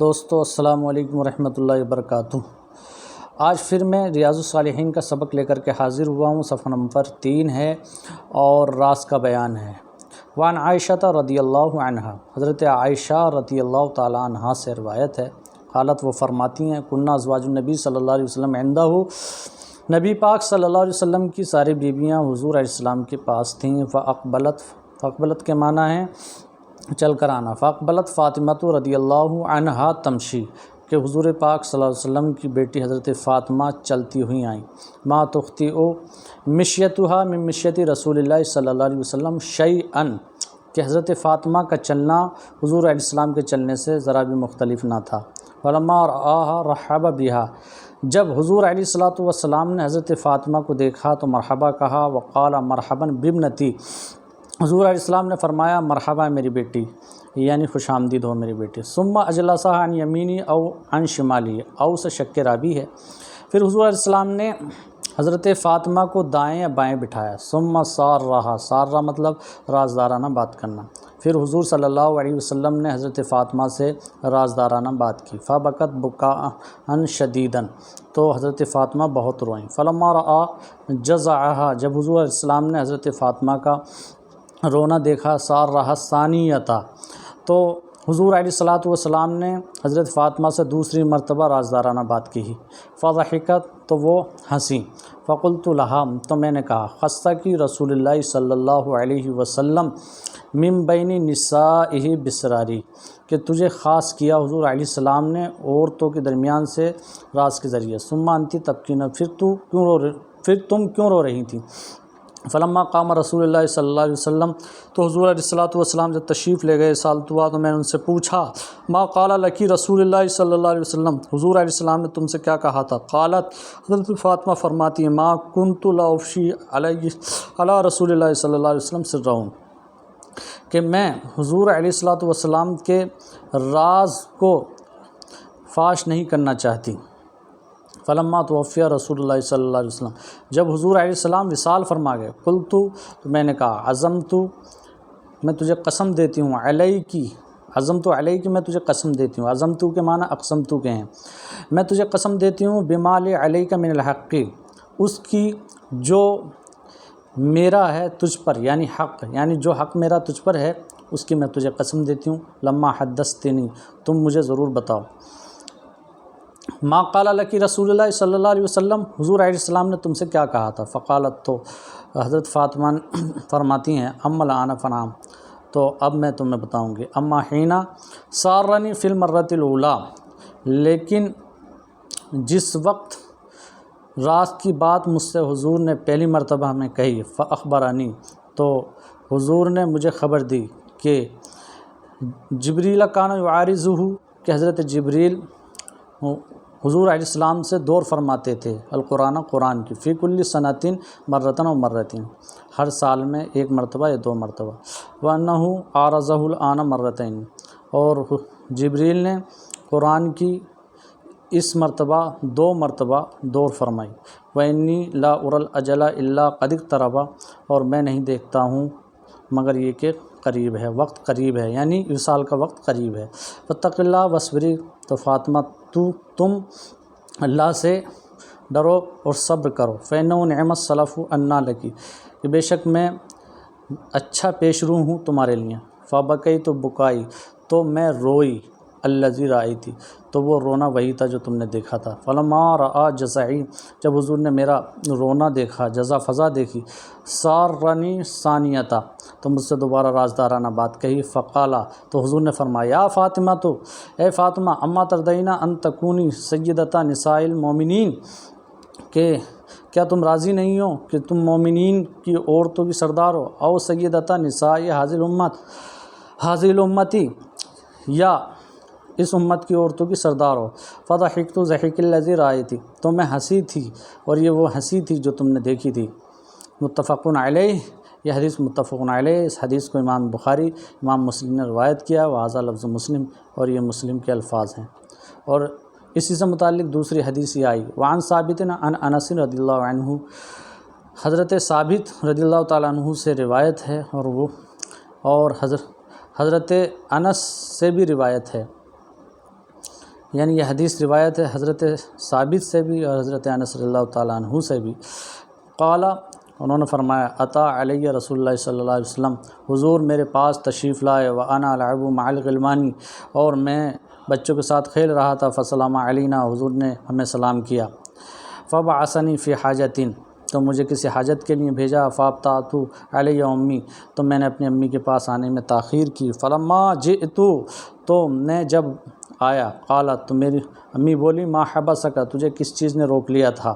دوستو السلام علیکم ورحمۃ اللہ وبرکاتہ۔ آج پھر میں ریاض الصالحین کا سبق لے کر کے حاضر ہوا ہوں۔ صفحہ نمبر 3 ہے اور راز کا بیان ہے۔ وعن عائشہ رضی اللہ عنہا، حضرت عائشہ رضی اللہ تعالیٰ عنہا سے روایت ہے، قالت وہ فرماتی ہیں، کنہ ازواج النبی صلی اللہ علیہ وسلم عندہ، نبی پاک صلی اللہ علیہ وسلم کی ساری بیویاں حضور علیہ السلام کے پاس تھیں۔ فاقبلت کے معنی ہیں چل کر آنا۔ فاقبلت فاطمہ رضی اللہ عنہا تمشی، کہ حضور پاک صلی اللہ علیہ وسلم کی بیٹی حضرت فاطمہ چلتی ہوئی آئیں۔ ما تخطئ مشیتها من مشیت رسول اللہ صلی اللہ علیہ وسلم شیئا، کہ حضرت فاطمہ کا چلنا حضور علیہ السلام کے چلنے سے ذرا بھی مختلف نہ تھا۔ فلما رآها رحب بها، جب حضور علیہ السلام نے حضرت فاطمہ کو دیکھا تو مرحبا کہا۔ وقال مرحبا بابنتی، حضور علیہ السلام نے فرمایا مرحبا میری بیٹی، یعنی خوش آمدید ہو میری بیٹی۔ ثم اجلسها عن یمینی او عن شمالی، او سے شک رابی ہے۔ پھر حضور علیہ السلام نے حضرت فاطمہ کو دائیں یا بائیں بٹھایا۔ ثم سارہ مطلب رازدارانہ بات کرنا۔ پھر حضور صلی اللہ علیہ وسلم نے حضرت فاطمہ سے رازدارانہ بات کی۔ فبکت بکاء شدیدا، تو حضرت فاطمہ بہت روئیں۔ فلما رآ جزعها، جب حضور علیہ السلام نے حضرت فاطمہ کا رونا دیکھا، سارہ ثانیتا، تو حضور علیہ السلام نے حضرت فاطمہ سے دوسری مرتبہ رازدارانہ بات کی۔ فضحکت، تو وہ ہنسی۔ فقلت لها، تو میں نے کہا، خصکی رسول اللہ صلی اللہ علیہ وسلم من بین نسائہ بسراری، کہ تجھے خاص کیا حضور علیہ السلام نے عورتوں کے درمیان سے راز کے ذریعے۔ ثم انتی تبکین، پھر تم کیوں رو رہی تھی؟ فلما قام رسول اللہ صلی اللہ علیہ وسلم، تو حضور علیہ السلام جب تشریف لے گئے، سالتوا، تو میں نے ان سے پوچھا، ما قال لکی رسول اللہ صلی اللہ علیہ وسلم، حضور علیہ السلام نے تم سے کیا کہا تھا؟ قالت، حضرت فاطمہ فرماتی ہیں، ما کنت لافشی علی رسول اللہ صلی اللہ علیہ وسلم سرہم، کہ میں حضور علیہ السلام کے راز کو فاش نہیں کرنا چاہتی۔ فلما توفی رسول اللہ صلی اللہ علیہ وسلم، جب حضور علیہ السلام وصال فرما گئے، قلت، تو میں نے کہا، عزمت، میں تجھے قسم دیتی ہوں، علیکی، عزمت علیکی، میں تجھے قسم دیتی ہوں۔ عزمت کے معنی اقسمت کے ہیں، میں تجھے قسم دیتی ہوں، بما لی علیک من الحق، اس کی جو میرا ہے تجھ پر، یعنی حق، یعنی جو حق میرا تجھ پر ہے اس کی میں تجھے قسم دیتی ہوں۔ لما حدثتنی، تم مجھے ضرور بتاؤ۔ ما قال لکی رسول اللہ صلی اللہ علیہ وسلم، حضور علیہ السلام نے تم سے کیا کہا تھا؟ فقالت، تو حضرت فاطمہ فرماتی ہیں، اما الآن فنام، تو اب میں تمہیں بتاؤں گی۔ اما حینا سارنی فی المرۃ الاولیٰ، لیکن جس وقت راز کی بات مجھ سے حضور نے پہلی مرتبہ ہمیں کہی، فاخبرنی، تو حضور نے مجھے خبر دی کہ جبریل کان یعارضہ، کہ حضرت جبریل حضور علیہ السلام سے دور فرماتے تھے، القرآن، قرآن کی، فی کل سنۃ مرۃ و مرتین، ہر سال میں ایک مرتبہ یا دو مرتبہ۔ وَأَنَّهُ عَارَضَهُ الْآنَ مَرَّتَيْنِ، اور جبریل نے قرآن کی اس مرتبہ دو مرتبہ دور فرمائی۔ وَإِنِّي لَا أُرَى الْأَجَلَ إِلَّا قَدِ اقْتَرَبَ، اور میں نہیں دیکھتا ہوں مگر یہ کہ قریب ہے، وقت قریب ہے، یعنی وصال کا وقت قریب ہے۔ فَاتَّقِ اللَّهَ وَاصْبِرِي، تو فاطمہ تم اللہ سے ڈرو اور صبر کرو۔ فَإِنَّهُ نِعْمَ السَّلَفُ أَنَّىٰ لَكِ، کہ بے شک میں اچھا پیش رو ہوں تمہارے لیے۔ فَبَكَيْتُ بُكَائِي، تو میں روئی، الَّذِي رَأَيْتِ، تو وہ رونا وہی تھا جو تم نے دیکھا تھا۔ فَلَمَّا رَآ جَزَعِي، جب حضور نے میرا رونا دیکھا، جزا فضا دیکھی، سارنی ثانیتا، تو مجھ سے دوبارہ رازدارانہ بات کہی۔ فقالا، تو حضور نے فرمایا، یا فاطمہ، تو اے فاطمہ، اما ترضین ان تکونی سیدۃ نساء المؤمنین، کہ کیا تم راضی نہیں ہو کہ تم مومنین کی عورتوں کی سردار ہو؟ او سیدۃ نساء حاضر الامتی، یا اس امت کی عورتوں کی سردار ہو۔ فضحکت ضحک الذی رأیت، تو میں ہنسی تھی اور یہ وہ ہنسی تھی جو تم نے دیکھی تھی۔ متفق علیہ، یہ حدیث متفق علیہ، اس حدیث کو امام بخاری، امام مسلم نے روایت کیا، وہذا لفظ مسلم، اور یہ مسلم کے الفاظ ہیں۔ اور اسی سے متعلق دوسری حدیث یہ آئی، وعن ثابت عن انس رضی اللہ عنہ، حضرت ثابت رضی اللہ تعالیٰ عنہ سے روایت ہے، اور حضرت انس سے بھی روایت ہے یعنی یہ حدیث روایت ہے حضرت ثابت سے بھی اور حضرت انس رضی اللہ تعالیٰ عنہ سے بھی۔ قال، انہوں نے فرمایا، عطا علیہ رسول اللہ صلی اللہ علیہ وسلم، حضور میرے پاس تشریف لائے، وانا العب مع الغلمان، اور میں بچوں کے ساتھ کھیل رہا تھا، فسلم علینا، حضور نے ہمیں سلام کیا، فبعثنی فی حاجۃ، تو مجھے کسی حاجت کے لیے بھیجا، فابطأت علیہ امی، تو میں نے اپنی امی کے پاس آنے میں تاخیر کی، فلما جئت، تو میں جب آیا، قالت، تو میری امی بولی، ما حبسک، تجھے کس چیز نے روک لیا تھا؟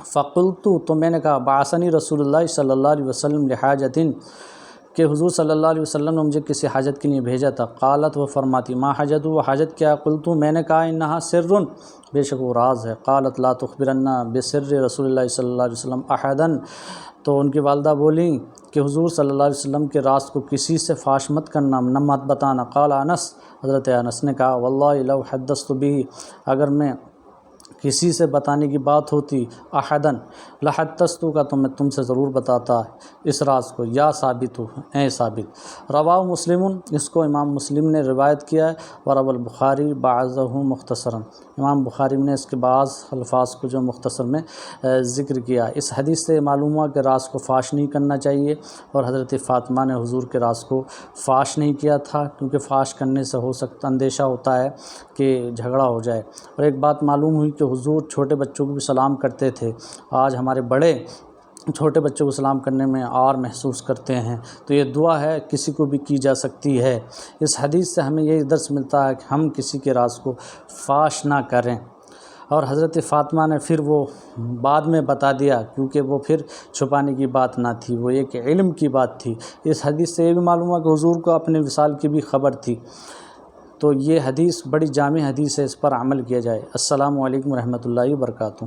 فقلت، تو میں نے کہا، بعثنی رسول اللہ صلی اللہ علیہ وسلم لحاجۃ، کہ حضور صلی اللہ علیہ وسلم نے مجھے کسی حاجت کے لیے بھیجا تھا۔ قالت، وہ فرماتی، ما حاجت، وہ حاجت کیا؟ قلت، میں نے کہا، انہا سر، بے شک وہ راز ہے۔ قالت، لا تخبرنا بسر رسول اللہ صلی اللہ علیہ وسلم احدا، تو ان کی والدہ بولیں کہ حضور صلی اللہ علیہ وسلم کے راز کو کسی سے فاش مت کرنا، نہ مت بتانا۔ قال انس، حضرت انس نے کہا، واللہ لو حدثت به، اگر میں کسی سے بتانے کی بات ہوتی، احدن لحدثتو کا، تو میں تم سے ضرور بتاتا اس راز کو، یا ثابت ہو، اے ثابت۔ رواہ مسلم، اس کو امام مسلم نے روایت کیا ہے، ورب البخاری بعضہ مختصرا، امام بخاری نے اس کے بعض الفاظ کو جو مختصر میں ذکر کیا۔ اس حدیث سے معلوم ہوا کہ راز کو فاش نہیں کرنا چاہیے، اور حضرت فاطمہ نے حضور کے راز کو فاش نہیں کیا تھا، کیونکہ فاش کرنے سے ہو سکتا اندیشہ ہوتا ہے کہ جھگڑا ہو جائے۔ اور ایک بات معلوم ہوئی کہ حضور چھوٹے بچوں کو بھی سلام کرتے تھے، آج ہمارے بڑے چھوٹے بچوں کو سلام کرنے میں اور محسوس کرتے ہیں، تو یہ دعا ہے کسی کو بھی کی جا سکتی ہے۔ اس حدیث سے ہمیں یہی درس ملتا ہے کہ ہم کسی کے راز کو فاش نہ کریں، اور حضرت فاطمہ نے پھر وہ بعد میں بتا دیا، کیونکہ وہ پھر چھپانے کی بات نہ تھی، وہ ایک علم کی بات تھی۔ اس حدیث سے یہ بھی معلوم ہوا کہ حضور کو اپنے وصال کی بھی خبر تھی۔ تو یہ حدیث بڑی جامع حدیث ہے، اس پر عمل کیا جائے۔ السلام علیکم ورحمۃ اللہ وبرکاتہ۔